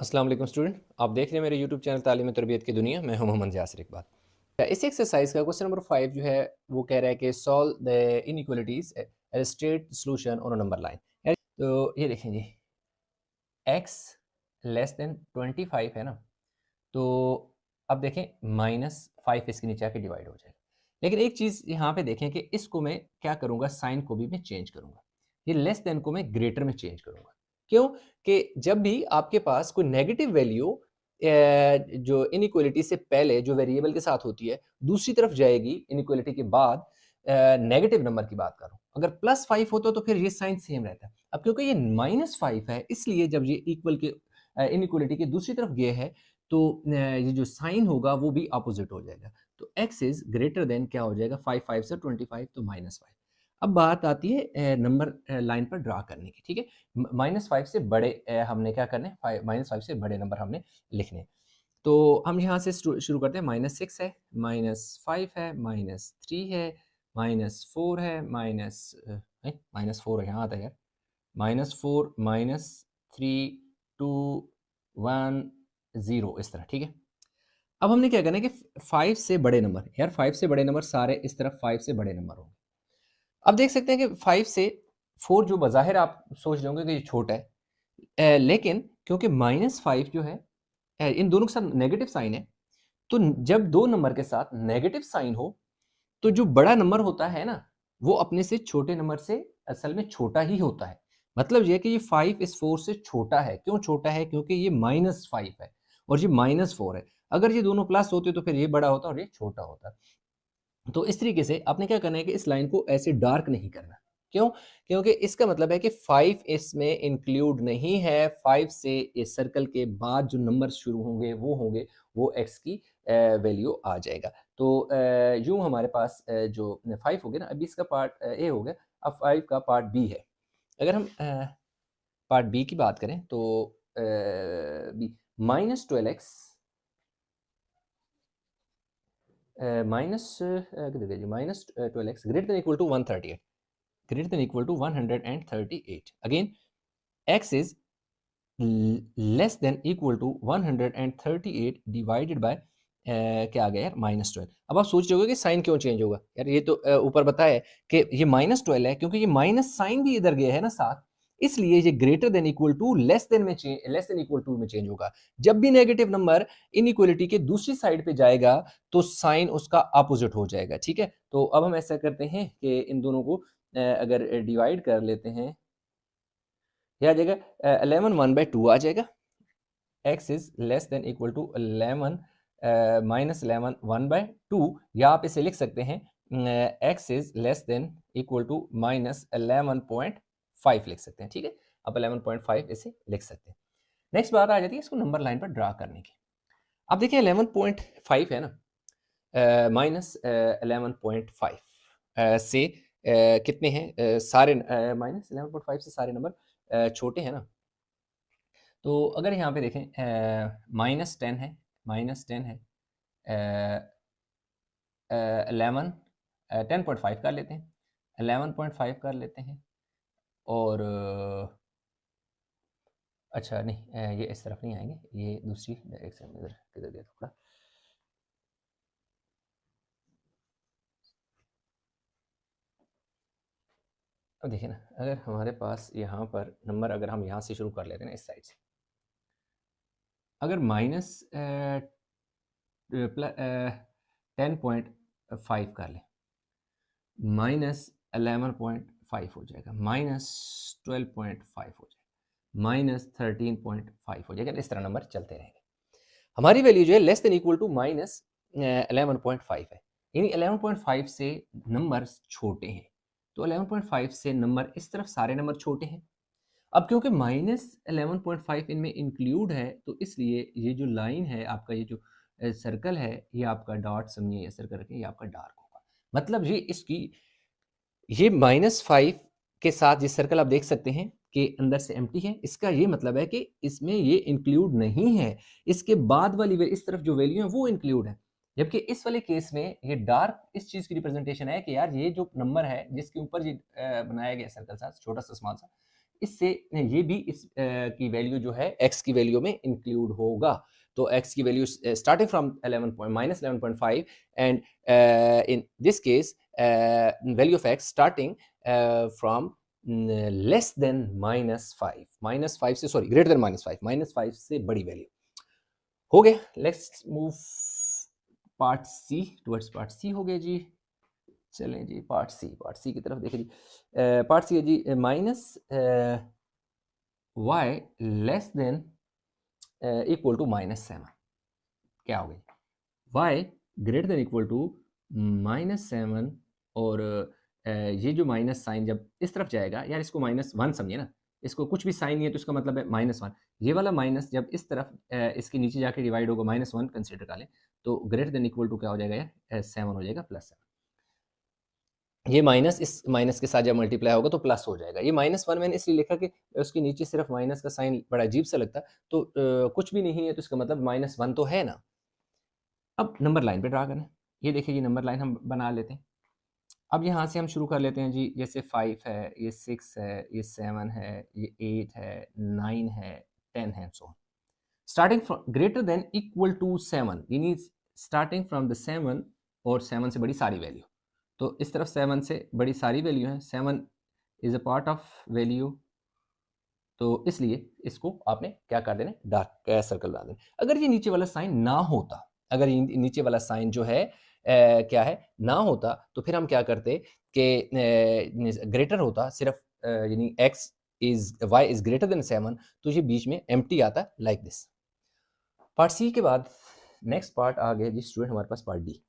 अस्सलाम वालेकुम स्टूडेंट, आप देख रहे हैं मेरे यूट्यूब चैनल तालीम तरबियत की दुनिया। मैं हूं मोहम्मद यासिर इकबाल। इस एक्सरसाइज का क्वेश्चन नंबर 5 जो है वो कह रहा है कि solve the inequalities a straight solution on a number line. तो ये देखें जी, x लेस देन 25 है ना, तो अब देखें -5 इसके नीचे आके डिवाइड हो जाएगा। लेकिन एक चीज़ यहाँ पे देखें कि इसको मैं क्या करूँगा, साइन को भी मैं चेंज करूँगा। ये लेस देन को मैं ग्रेटर में चेंज करूँगा। क्यों? कि जब भी आपके पास कोई नेगेटिव वैल्यू जो इनइक्वालिटी से पहले जो वेरिएबल के साथ होती है, दूसरी तरफ जाएगी इनइक्वालिटी के बाद नेगेटिव नंबर की बात कर रहा हूँ। अगर +5 होता तो फिर ये साइन सेम रहता है। अब क्योंकि ये -5 है, इसलिए जब ये इक्वल के इनइक्वालिटी के दूसरी तरफ गया है, तो ये जो साइन होगा वो भी अपोजिट हो जाएगा। तो x इज ग्रेटर देन क्या हो जाएगा, 5 से 25 तो -5। अब बात आती है नंबर लाइन पर ड्रा करने की, ठीक है। -5 से बड़े हमने क्या करने, -5 से बड़े नंबर हमने लिखने। तो हम यहाँ से शुरू करते हैं। -6 है, -5 है, -3 है, -4 है, -4 यहाँ आता है यार, -4 -3 2 1 0 इस तरह, ठीक है। अब हमने क्या करना है कि 5 से बड़े नंबर, यार 5 से बड़े नंबर सारे इस तरफ 5 से बड़े नंबर होंगे। अब देख सकते हैं कि 5 से 4 जो बज़ाहिर आप सोच रहे होंगे कि ये छोटा है, लेकिन क्योंकि -5 जो है इन दोनों के साथ नेगेटिव साइन है, तो जब दो नंबर के साथ नेगेटिव साइन हो, तो जो बड़ा नंबर होता है ना, वो अपने से छोटे नंबर से असल में छोटा ही होता है। मतलब ये है कि ये 5 इस 4 से छोटा है। क्यों छोटा है? क्योंकि ये -5 है और ये -4 है। अगर ये दोनों प्लस होते तो फिर ये बड़ा होता और ये छोटा होता। तो इस तरीके से आपने क्या करना है कि इस लाइन को ऐसे डार्क नहीं करना। क्यों? क्योंकि इसका मतलब है कि 5 इसमें इंक्लूड नहीं है। 5 से इस सर्कल के बाद जो नंबर शुरू होंगे वो x की वैल्यू आ जाएगा। तो यूँ हमारे पास जो 5 हो गया ना, अभी इसका पार्ट ए हो गया, अब 5 का पार्ट बी है। अगर हम पार्ट बी की बात करें तो बी -12x किधर गया जी, -12x greater than equal to 138, greater than equal to 138. Again, x is less than equal to 138 divided by क्या आ गया यार, -12। अब आप सोच रहे होगे कि साइन क्यों चेंज होगा यार, ये तो ऊपर बताया है कि ये -12 है, क्योंकि ये माइनस साइन भी इधर गया है ना साथ, इसलिए ये greater than equal to less than equal to में चेंज होगा। जब भी नेगेटिव नंबर इनइक्वालिटी के दूसरी साइड पे जाएगा तो साइन उसका अपोजिट हो जाएगा, ठीक है। तो अब हम ऐसा करते हैं कि इन दोनों को अगर डिवाइड कर लेते हैं, यह आ जाएगा 11 1/2 आ जाएगा। x is less than equal to 11 -11 1/2, या आप इसे लिख सकते हैं x is less than equal to -11.5 लिख सकते हैं, ठीक है। आप 11.5 इसे लिख सकते हैं। नेक्स्ट बात आ जाती है इसको नंबर लाइन पर ड्रा करने की। अब देखिए 11.5 है ना, -11.5 से कितने हैं सारे -11.5 से सारे नंबर छोटे हैं ना। तो अगर यहाँ पे देखें -10 है, -10 है, 11 10.5 कर लेते हैं, 11.5 कर लेते हैं, और अच्छा नहीं, ये इस तरफ नहीं आएंगे, ये दूसरी डायरेक्शन में, इधर किधर गया थोड़ा। अब देखिए ना, अगर हमारे पास यहाँ पर नंबर, अगर हम यहाँ से शुरू कर लेते हैं ना, इस साइड से, अगर -10.5 कर लें, -11.5 हो जाएगा, -12.5 हो जाएगा, -13.5 हो जाएगा, इस तरह नंबर चलते रहेंगे। हमारी वैल्यू जो है लेस देन इक्वल टू -11.5 है, यानी 11.5 से नंबर छोटे हैं। तो 11.5 से नंबर इस तरफ सारे नंबर छोटे हैं। अब क्योंकि -11.5 इनमें इंक्लूड है, तो इसलिए ये जो लाइन है आपका, ये जो सर्कल है, ये आपका डॉट समझिए, ये सर्कल रखें, ये आपका डार्क होगा। मतलब ये इसकी, ये -5 के साथ ये सर्कल आप देख सकते हैं कि अंदर से एम्प्टी है। इसका ये मतलब है कि इसमें ये इंक्लूड नहीं है। इसके बाद वाली इस तरफ जो वैल्यू है वो इंक्लूड है। जबकि इस वाले केस में ये डार्क इस चीज़ की रिप्रेजेंटेशन है कि यार ये जो नंबर है जिसके ऊपर ये बनाया गया सर्कल सा छोटा सा स्मॉल सा, इससे ये भी इस की वैल्यू जो है x की वैल्यू में इंक्लूड होगा। तो x की value starting from 11.5 and in this case value of x starting from less than -5 से, सॉरी, ग्रेटर देन -5 से बड़ी वैल्यू हो गया। Let's move part C, towards part C हो गया जी। चलें जी पार्ट सी की तरफ देखें जी। पार्ट सी है जी, minus y less than equal to -7। क्या हो गया, y greater than equal to -7 और ये जो माइनस साइन जब इस तरफ जाएगा, यार इसको -1 समझिए ना, इसको कुछ भी साइन नहीं है तो इसका मतलब है -1। ये वाला माइनस जब इस तरफ इसके नीचे जाके डिवाइड होगा, -1 कंसीडर कर लें, तो ग्रेटर देन इक्वल टू क्या हो जाएगा यार, 7 हो जाएगा, +7। ये माइनस इस माइनस के साथ जब मल्टीप्लाई होगा तो प्लस हो जाएगा। ये -1 मैंने इसलिए लिखा कि उसके नीचे सिर्फ माइनस का साइन बड़ा अजीब सा लगता, तो कुछ भी नहीं है तो इसका मतलब -1 तो है ना। अब नंबर लाइन पे ड्रा करें। ये देखिए, ये नंबर लाइन हम बना लेते हैं। अब यहाँ से हम शुरू कर लेते हैं जी। जैसे 5 है, ये 6 है, ये 7 है, ये 8 है, 9 है, 10 है, so starting from greater than equal to 7, यानी स्टार्टिंग फ्रॉम द 7 और 7 से बड़ी सारी वैल्यू। तो इस तरफ 7 से बड़ी सारी वैल्यू है, 7 is a part of value, तो इसलिए इसको आपने क्या कर देना, डार्क सर्कल बना देना। अगर ये नीचे वाला साइन ना होता, अगर ये नीचे वाला साइन जो है क्या है, ना होता, तो फिर हम क्या करते कि ग्रेटर होता सिर्फ, यानी y इज ग्रेटर देन 7, तो ये बीच में एम्प्टी आता लाइक दिस। पार्ट सी के बाद नेक्स्ट पार्ट आ गया जी स्टूडेंट, हमारे पास पार्ट डी।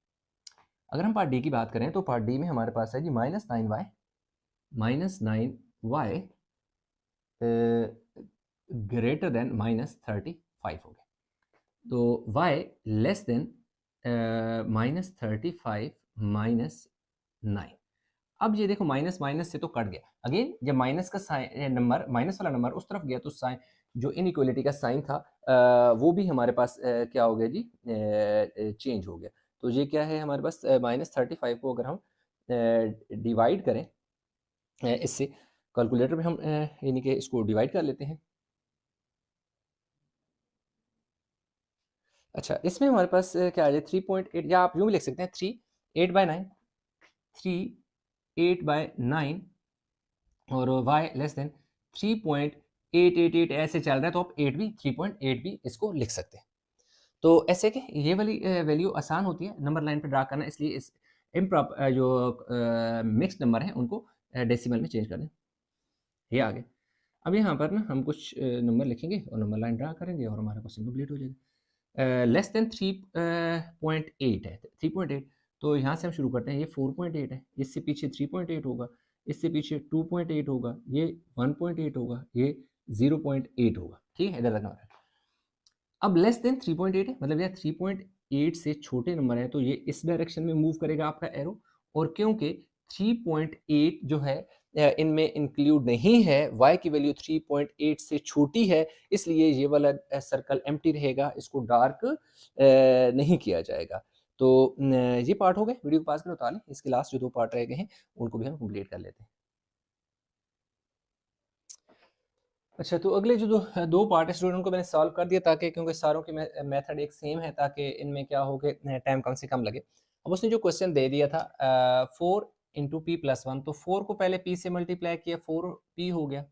अगर हम पार्ट डी की बात करें तो पार्ट डी में हमारे पास है जी -9y ग्रेटर देन -35 हो गया। तो y लेस देन -35 -9। अब ये देखो, माइनस माइनस से तो कट गया। अगेन जब माइनस का साइन नंबर, माइनस वाला नंबर उस तरफ गया तो साइन, जो इनइक्वालिटी का साइन था वो भी हमारे पास क्या हो गया जी, चेंज हो गया। तो ये क्या है हमारे पास, -35 को अगर हम डिवाइड करें इससे, कैलकुलेटर में हम यानी कि इसको डिवाइड कर लेते हैं। अच्छा, इसमें हमारे पास क्या आ जाए, 3.8, या आप यूँ भी लिख सकते हैं 3 8/9 और y लेस देन 3.888 ऐसे चल रहा है, तो आप 8 भी 3.8 भी इसको लिख सकते हैं। तो ऐसे कि ये वाली वैल्यू आसान होती है नंबर लाइन पे ड्रा करना, इसलिए इस जो मिक्स्ड नंबर हैं उनको डेसिमल में चेंज कर दें। ये आ गए। अब यहाँ पर ना हम कुछ नंबर लिखेंगे और नंबर लाइन ड्रा करेंगे और हमारा क्वेश्चन कंप्लीट हो जाएगा। लेस देन 3.8 है, 3.8, तो यहाँ से हम शुरू करते हैं। ये 4.8 है, इससे पीछे 3.8 होगा, इससे पीछे 2.8 होगा, ये 1.8 होगा, ये 0.8 होगा। ठीक है, इधर तक हमारा। अब लेस देन 3.8 है, मतलब यह 3.8 से छोटे नंबर है, तो ये इस डायरेक्शन में मूव करेगा आपका एरो। और क्योंकि 3.8 जो है इनमें इंक्लूड नहीं है, y की वैल्यू 3.8 से छोटी है, इसलिए ये वाला सर्कल एम्प्टी रहेगा, इसको डार्क नहीं किया जाएगा। तो ये पार्ट हो गए, वीडियो को पास करो ताले। इसके लास्ट जो 2 पार्ट रह गए हैं उनको भी हम कंप्लीट कर लेते हैं। अच्छा, तो अगले जो 2 पार्ट है स्टूडेंट, उनको मैंने सॉल्व कर दिया, ताकि क्योंकि सारों की मेथड एक सेम है, ताकि इनमें क्या हो कि टाइम कम से कम लगे। अब उसने जो क्वेश्चन दे दिया था 4 इंटू पी प्लस 1, तो 4 को पहले p से मल्टीप्लाई किया, 4p हो गया।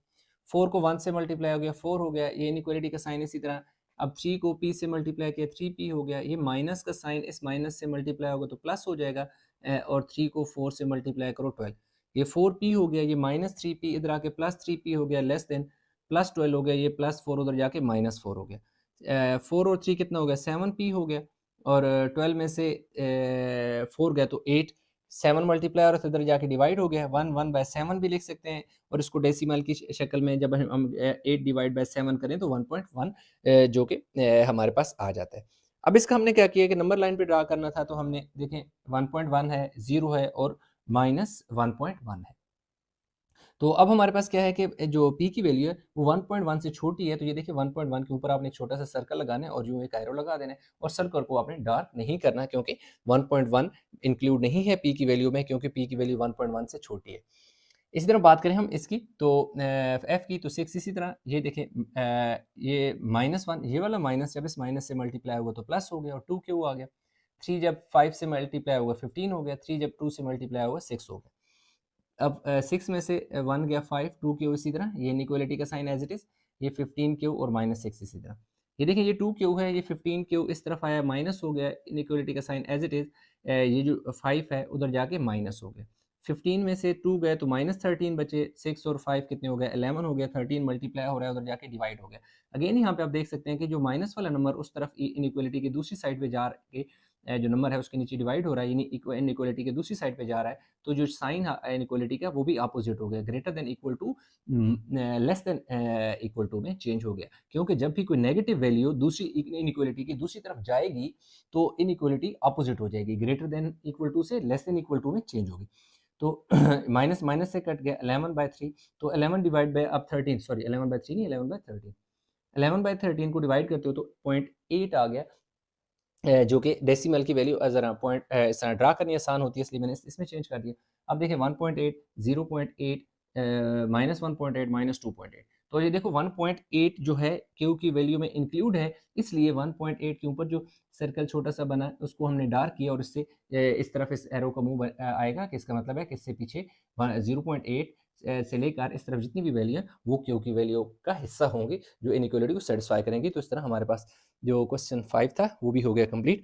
4 को 1 से मल्टीप्लाई हो गया, 4 हो गया। ये इनइक्वालिटी का साइन इसी तरह। अब 3 को p से मल्टीप्लाई किया, 3p हो गया। ये माइनस का साइन इस माइनस से मल्टीप्लाई होगा तो प्लस हो जाएगा, और 3 को 4 से मल्टीप्लाई करो 12, ये 4p हो गया। ये -3p इधर आके +3p हो गया, लेस देन +12 हो गया, ये +4 उधर जाके -4 हो गया। 4 और 3 कितना हो गया, 7p हो गया। और 12 में से 4 गया तो 8, 7 मल्टीप्लाई और इधर जाके डिवाइड हो गया, 1/7 भी लिख सकते हैं। और इसको डेसिमल की शक्ल में जब हम 8 डिवाइड बाय 7 करें तो 1.1 जो कि हमारे पास आ जाता है। अब इसका हमने क्या किया कि नंबर लाइन पे ड्रा करना था, तो हमने देखें 1.1 है, 0 है और -1.1 है। तो अब हमारे पास क्या है कि जो p की वैल्यू है वो 1.1 से छोटी है, तो ये देखिए 1.1 के ऊपर आपने एक छोटा सा सर्कल लगाना है और यूं एक एरो लगा देना है, और सर्कल को आपने डार्क नहीं करना, क्योंकि 1.1 इंक्लूड नहीं है p की वैल्यू में, क्योंकि p की वैल्यू 1.1 से छोटी है। इसी तरह बात करें हम इसकी तो एफ की तो 6 इसी तरह ये देखें ये -1 ये वाला माइनस जब इस माइनस से मल्टीप्लाई हुआ तो प्लस हो गया और 2 क्यों आ गया। 3 जब 5 से मल्टीप्लाई हुआ 15 हो गया, 3 जब 2 से मल्टीप्लाई हुआ 6 हो गया। अब 6 में से 1 गया 5, 2 क्यू इसी तरह ये इनइक्वालिटी का साइन एज इट इज़, ये 15 क्यू और -6 इसी तरह। ये देखिए ये 2 क्यू है, ये 15 क्यू इस तरफ आया माइनस हो गया, इनइक्वालिटी का साइन एज इट इज़। ये जो 5 है उधर जाके माइनस हो गया। 15 में से 2 गए तो -13 बचे, 6 और 5 कितने हो गए 11 हो गया, 13 मल्टीप्लाई हो रहा है उधर जाके डिवाइड हो गया। अगेन यहाँ पे आप देख सकते हैं कि जो माइनस वाला नंबर उस तरफ इनइक्वालिटी की दूसरी साइड पे जा के जो नंबर है उसके नीचे डिवाइड हो रहा है, यानी इनइक्वालिटी के दूसरी साइड पे जा रहा है, तो जो साइन इनइक्वालिटी का वो भी अपोजिट हो गया, greater than equal to less than equal to में चेंज हो गया। क्योंकि जब भी कोई नेगेटिव वैल्यू दूसरी इनइक्वालिटी की दूसरी तरफ जाएगी तो इनइक्वालिटी अपोजिट हो जाएगी, ग्रेटर देन इक्वल टू से लेस देन इक्वल टू में चेंज होगी। तो माइनस माइनस से कट गया 11/3, तो 11 डिवाइड बाय अब 13 सॉरी 11/3 नहीं 11/13, 11/13 को डिवाइड करते हो तो 0.8 आ गया, जो कि डेसिमल की वैल्यू ज़रा पॉइंट इस तरह ड्रा करनी आसान होती है इसलिए मैंने इसमें चेंज कर दिया। अब देखिए 1.8, 0.8, -1.8, -2.8, तो ये देखो 1.8 जो है क्यू की वैल्यू में इंक्लूड है, इसलिए 1.8 के ऊपर जो सर्कल छोटा सा बना है उसको हमने डार्क किया और इससे इस तरफ इस एरो का मुंह आएगा कि इसका मतलब है कि इससे पीछे 0.8 से लेकर इस तरफ जितनी भी वैल्यू है वो क्यू की वैल्यू का हिस्सा होंगी जो इनइक्वालिटी को सेटिस्फाई करेंगी। तो इस तरह हमारे पास जो क्वेश्चन 5 था वो भी हो गया कंप्लीट।